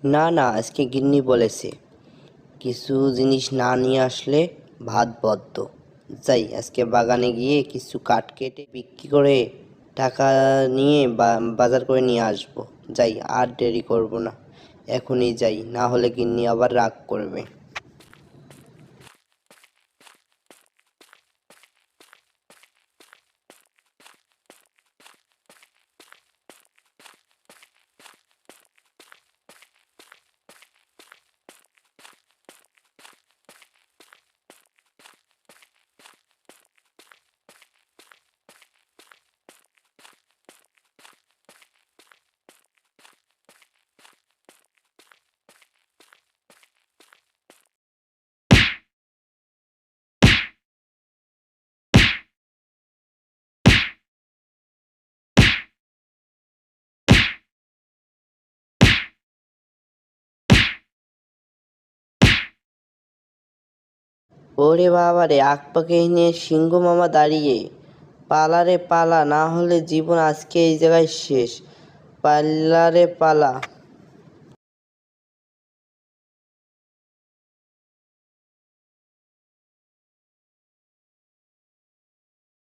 না না, আজকে গিন্নি বলেছে কিছু জিনিস না নিয়ে আসলে ভাত বদ্ধ। যাই, আজকে বাগানে গিয়ে কিছু কাঠ কেটে বিক্রি করে টাকা নিয়ে বাজার করে নিয়ে আসবো। যাই, আর দেরি করব না, এখনই যাই, না হলে গিন্নি আবার রাগ করবে। ওরে বাবা রে, আগ পাকে নিয়ে সিংহ মামা দাঁড়িয়ে। পালা রে পালা, না হলে জীবন আজকে এই জায়গায় শেষ। পাল্লা রে পালা।